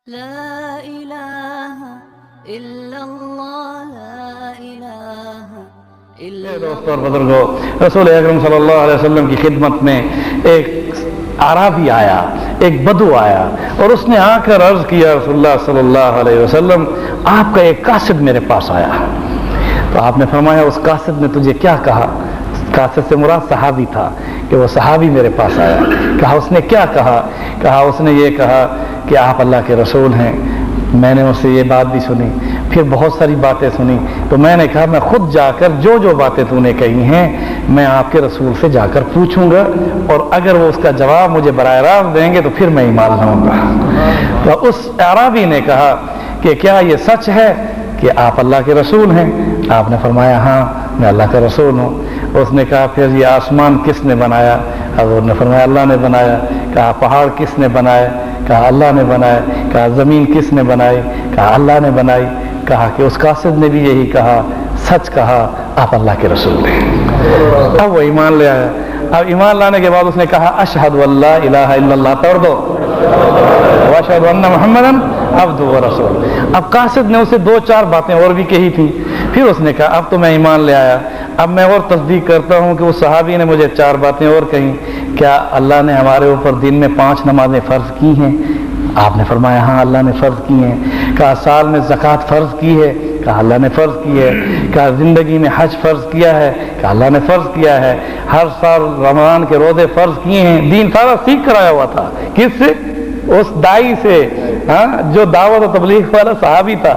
لا إله إلا الله لا إله إلا الله. دوستو اور بزرگوں، رسول اکرم صلی اللہ علیہ وسلم کی خدمت میں ایک اعرابی آیا، ایک بدو آیا اور اس نے آ کر عرض کیا رسول اللہ صلی اللہ علیہ وسلم آپ کا ایک قاصد میرے پاس آیا. تو آپ نے فرمایا اس قاصد نے تجھے کیا کہا؟ قاصد سے مراد صحابی تھا کہ وہ صحابی میرے پاس آیا. کہا اس نے کیا کہا؟ کہا اس نے یہ کہا کہ آپ اللہ کے رسول ہیں. میں نے اس سے یہ بات بھی سنی، پھر بہت ساری باتیں سنی، تو میں نے کہا میں خود جا کر جو جو باتیں تو نے کہی ہیں میں آپ کے رسول سے جا کر پوچھوں گا، اور اگر وہ اس کا جواب مجھے براہ راست دیں گے تو پھر میں ایمان لاؤں گا. تو اس اعرابی نے کہا کہ کیا یہ سچ ہے کہ آپ اللہ کے رسول ہیں؟ آپ نے فرمایا ہاں میں اللہ کا رسول ہوں. اس نے کہا پھر یہ آسمان کس نے بنایا؟ حضور نے فرمایا اللہ نے بنایا. کہا پہاڑ کس نے بنائے؟ کہا اللہ نے بنایا. کہا زمین کس نے بنائی؟ کہا اللہ نے بنائی. کہا کہ اس قاصد نے بھی یہی کہا، سچ کہا، آپ اللہ کے رسول ہیں. اب وہ ایمان لے آیا. اب ایمان لانے کے بعد اس نے کہا اشہد ان لا الہ الا اللہ، توڑ دو، واشہد ان محمدن عبدہ ورسولہ. اب قاصد نے اسے دو چار باتیں اور بھی کہی تھی. پھر اس نے کہا اب تو میں ایمان لے آیا، اب میں اور تصدیق کرتا ہوں کہ اس صحابی نے مجھے چار باتیں اور کہیں. کیا اللہ نے ہمارے اوپر دن میں 5 نمازیں فرض کی ہیں؟ آپ نے فرمایا ہاں اللہ نے فرض کی ہیں. کہا سال میں زکوٰۃ فرض کی ہے؟ کہا اللہ نے فرض کی ہے. کہا زندگی میں حج فرض کیا ہے؟ کہا اللہ نے فرض کیا ہے. ہر سال رمضان کے روزے فرض کیے ہیں. دین سارا سیکھ کرایا ہوا تھا. کس سے؟ اس دائی سے، جو دعوت و تبلیغ والا صحابی تھا.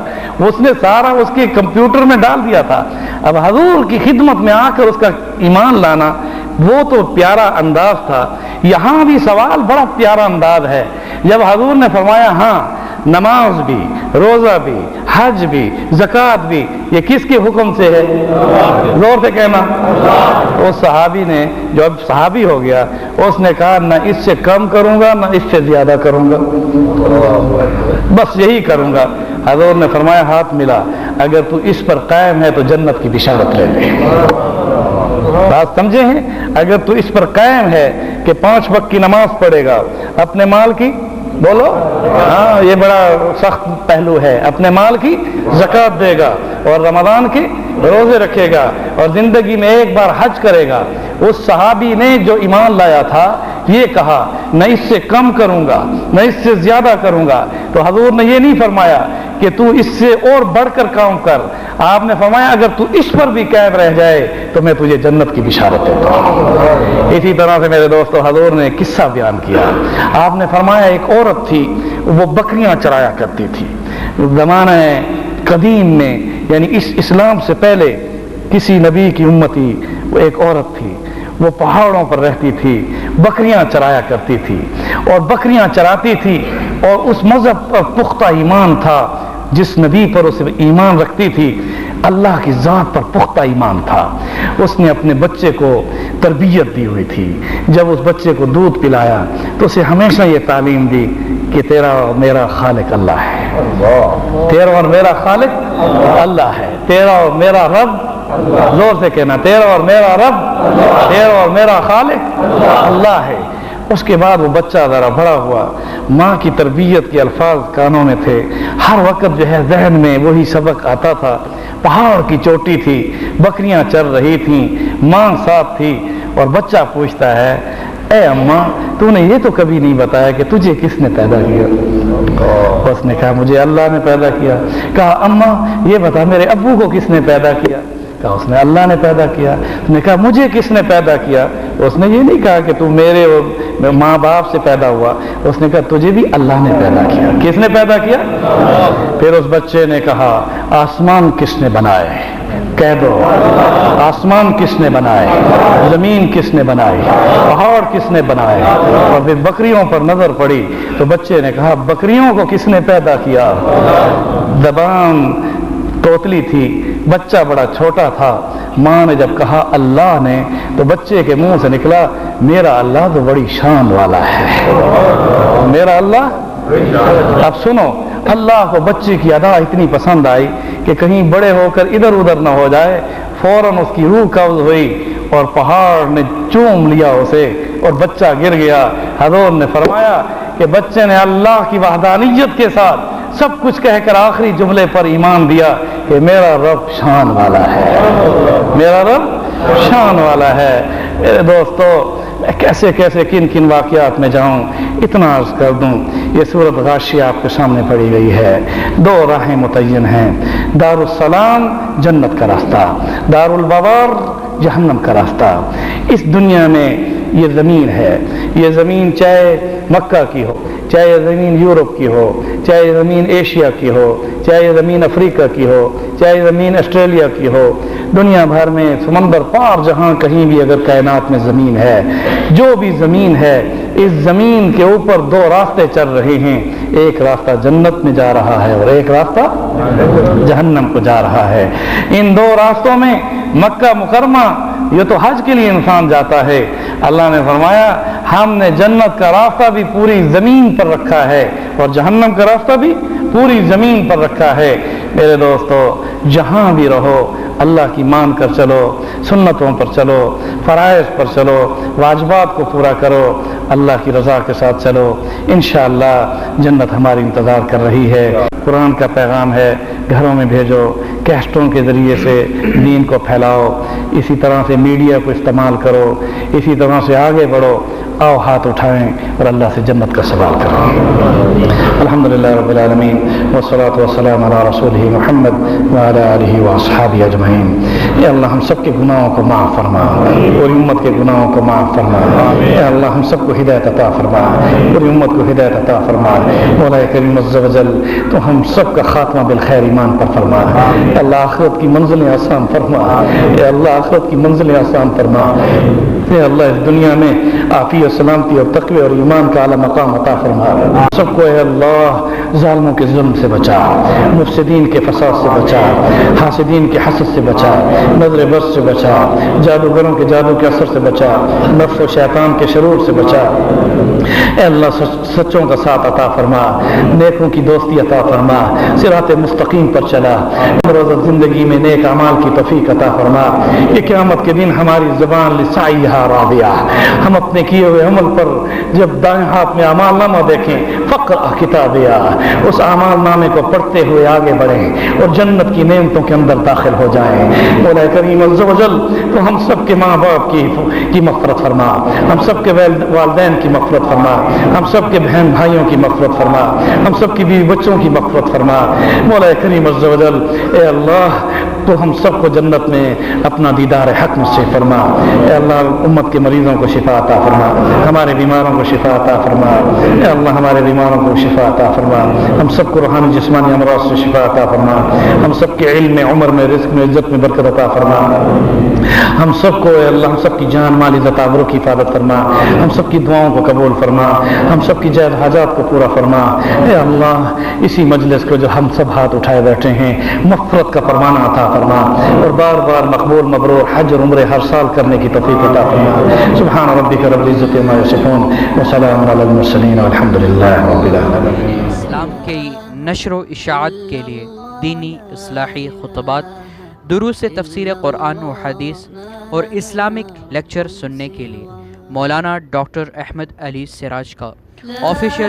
اس نے سارا اس کے کمپیوٹر میں ڈال دیا تھا. اب حضور کی خدمت میں آ کر اس کا ایمان لانا وہ تو پیارا انداز تھا. یہاں بھی سوال بڑا پیارا انداز ہے. جب حضور نے فرمایا ہاں نماز بھی، روزہ بھی، حج بھی، زکوٰۃ بھی، یہ کس کے حکم سے ہے؟ زور سے کہنا. اس صحابی نے جو اب صحابی ہو گیا اس نے کہا نہ اس سے کم کروں گا نہ اس سے زیادہ کروں گا، بس یہی کروں گا. حضور نے فرمایا ہاتھ ملا، اگر تو اس پر قائم ہے تو جنت کی بشارت لے لے. بات سمجھے ہیں؟ اگر تو اس پر قائم ہے کہ 5 وقت کی نماز پڑھے گا، اپنے مال کی، بولو ہاں یہ بڑا سخت پہلو ہے، اپنے مال کی زکوٰۃ دے گا اور رمضان کے روزے رکھے گا اور زندگی میں ایک بار حج کرے گا. اس صحابی نے جو ایمان لایا تھا یہ کہا نہ اس سے کم کروں گا نہ اس سے زیادہ کروں گا. تو حضور نے یہ نہیں فرمایا کہ تو اس سے اور بڑھ کر کام کر. آپ نے فرمایا اگر تو اس پر بھی قائم رہ جائے تو میں تجھے جنت کی بشارت دیتا ہوں. اسی طرح سے میرے دوستو حضور نے قصہ بیان کیا. آپ نے فرمایا ایک عورت تھی، وہ بکریاں چرایا کرتی تھی. زمانہ قدیم میں یعنی اس اسلام سے پہلے کسی نبی کی امتی وہ ایک عورت تھی. وہ پہاڑوں پر رہتی تھی، بکریاں چرایا کرتی تھی اور بکریاں چراتی تھی اور اس مذہب پر پختہ ایمان تھا. جس نبی پر اسے ایمان رکھتی تھی اللہ کی ذات پر پختہ ایمان تھا. اس نے اپنے بچے کو تربیت دی ہوئی تھی. جب اس بچے کو دودھ پلایا تو اسے ہمیشہ یہ تعلیم دی کہ تیرا اور میرا خالق اللہ ہے، تیرا اور میرا خالق اللہ ہے، تیرا اور میرا رب، زور سے کہنا، تیرا اور میرا رب، تیرا اور میرا خالق اللہ ہے. اس کے بعد وہ بچہ ذرا بڑا ہوا، ماں کی تربیت کے الفاظ کانوں میں تھے، ہر وقت جو ہے ذہن میں وہی سبق آتا تھا. پہاڑ کی چوٹی تھی، بکریاں چر رہی تھیں، ماں ساتھ تھی اور بچہ پوچھتا ہے اے اماں تو نے یہ تو کبھی نہیں بتایا کہ تجھے کس نے پیدا کیا؟ اس نے کہا مجھے اللہ نے پیدا کیا. کہا اماں یہ بتا میرے ابو کو کس نے پیدا کیا؟ کہا اس نے اللہ نے پیدا کیا. اس نے کہا مجھے کس نے پیدا کیا؟ اس نے یہ نہیں کہا کہ تو میرے اور ماں باپ سے پیدا ہوا، اس نے کہا تجھے بھی اللہ نے پیدا کیا. کس نے پیدا کیا؟ پھر اس بچے نے کہا آسمان کس نے بنائے؟ کہہ دو آسمان کس نے بنائے، زمین کس نے بنائی، پہاڑ کس نے بنائے. اور پھر بکریوں پر نظر پڑی تو بچے نے کہا بکریوں کو کس نے پیدا کیا؟ زبان توتلی تھی، بچہ بڑا چھوٹا تھا. ماں نے جب کہا اللہ نے تو بچے کے منہ سے نکلا میرا اللہ تو بڑی شان والا ہے، میرا اللہ. اب سنو اللہ کو بچے کی ادا اتنی پسند آئی کہ کہیں بڑے ہو کر ادھر ادھر نہ ہو جائے، فوراً اس کی روح قبض ہوئی اور پہاڑ نے چوم لیا اسے اور بچہ گر گیا. حضور نے فرمایا کہ بچے نے اللہ کی وحدانیت کے ساتھ سب کچھ کہہ کر آخری جملے پر ایمان دیا کہ میرا رب شان والا ہے، میرا رب شان والا ہے۔ میرے دوستو، میں کیسے کیسے کن کن واقعات میں جاؤں، اتنا عرض کر دوں۔ یہ سورۃ غاشیہ آپ کے سامنے پڑھی گئی ہے، دو راہیں متعین ہیں، دار السلام جنت کا راستہ، دار البوار جہنم کا راستہ۔ اس دنیا میں یہ زمین ہے، یہ زمین چاہے مکہ کی ہو، چاہے یہ زمین یورپ کی ہو، چاہے یہ زمین ایشیا کی ہو، چاہے یہ زمین افریقہ کی ہو، چاہے یہ زمین آسٹریلیا کی ہو، دنیا بھر میں سمندر پار جہاں کہیں بھی اگر کائنات میں زمین ہے، جو بھی زمین ہے، اس زمین کے اوپر دو راستے چل رہے ہیں، ایک راستہ جنت میں جا رہا ہے اور ایک راستہ جہنم کو جا رہا ہے۔ ان دو راستوں میں مکہ مکرمہ، یہ تو حج کے لیے انسان جاتا ہے، اللہ نے فرمایا ہم نے جنت کا راستہ بھی پوری زمین پر رکھا ہے اور جہنم کا راستہ بھی پوری زمین پر رکھا ہے۔ میرے دوستو، جہاں بھی رہو اللہ کی مان کر چلو، سنتوں پر چلو، فرائض پر چلو، واجبات کو پورا کرو، اللہ کی رضا کے ساتھ چلو، انشاءاللہ جنت ہماری انتظار کر رہی ہے۔ قرآن کا پیغام ہے، گھروں میں بھیجو، کیسٹوں کے ذریعے سے دین کو پھیلاؤ، اسی طرح سے میڈیا کو استعمال کرو، اسی طرح سے آگے بڑھو، آؤ ہاتھ اٹھائیں اور اللہ سے جنت کا سوال کریں۔ الحمدللہ رب العالمین والصلاة والسلام علی رسولہ محمد وعلی آلہ واصحابہ اجمعین۔ اے اللہ ہم سب کے گناہوں کو معاف فرما، پوری امت کے گناہوں کو معاف فرما۔ اے اللہ ہم سب کو ہدایت عطا فرما، پوری امت کو ہدایت عطا فرما۔ مولا کریم عز و جل تو ہم سب کا خاتمہ بالخیر ایمان پر فرما۔ اے اللہ آخرت کی منزلیں آسان فرما، اے اللہ آخرت کی منزلیں آسان فرما۔ اے اللہ اس دنیا میں عافیت، سلامتی اور تقوی اور ایمان کا اعلیٰ مقام عطا فرما۔ سب کو اے اللہ ظالموں کے ظلم سے بچا، مفسدین کے فساد سے بچا، حاسدین کے حسد سے بچا، نظر بس سے بچا، جادوگروں کے جادو کے اثر سے بچا، نفس و شیطان کے شرور سے بچا۔ اے اللہ سچوں کا ساتھ عطا فرما، نیکوں کی دوستی عطا فرما، صراط مستقیم پر چلا، روزہ زندگی میں نیک اعمال کی توفیق عطا فرما۔ کہ قیامت کے دن ہماری زبان لسعیہا راضیہ، ہم اپنے کیے ہوئے عمل پر جب دائیں ہاتھ میں اعمال نامہ دیکھیں، فقرأ کتابیہ، اس اعمال نامے کو پڑھتے ہوئے آگے بڑھیں اور جنت کی نعمتوں کے اندر داخل ہو جائیں۔ مولا کریم عز و جل تو ہم سب کے ماں باپ کی مغفرت فرما، ہم سب کے والدین کی مغفرت فرما، ہم سب کے بہن بھائیوں کی مغفرت فرما، ہم سب کی بیوی بچوں کی مغفرت فرما۔ مولا کریم عز و جل اے اللہ تو ہم سب کو جنت میں اپنا دیدار حق نصیب فرما۔ اے اللہ امت کے مریضوں کو شفا عطا فرما، ہمارے بیماروں کو شفا عطا فرما۔ اے اللہ ہمارے بیماروں کو شفا عطا فرما، ہم سب کو روحانی جسمانی امراض سے شفا عطا فرما، ہم سب کے علم میں، عمر میں، رزق میں، عزت میں برکت عطا فرما۔ ہم سب کو اے اللہ ہم سب کی جان مال عزت آبرو کی حفاظت فرما، ہم سب کی دعاؤں کو قبول فرما، ہم سب کی جائز حاجات کو پورا فرما۔ اے اللہ اسی مجلس کو جو ہم سب ہاتھ اٹھائے بیٹھے ہیں مغفرت کا پروانہ عطا فرما اور بار بار مقبول مبرور حج اور عمرے ہر سال کرنے کی توفیق عطا فرما۔ سبحان ربک رب العزت عما یصفون وسلام علی المرسلین والحمد للہ رب العالمین۔ اسلام کی نشر و اشاعت کے لیے دینی اصلاحی خطبات، دروس تفسیر قرآن و حدیث اور اسلامک لیکچر سننے کے لیے مولانا ڈاکٹر احمد علی سراج کا آفیشیل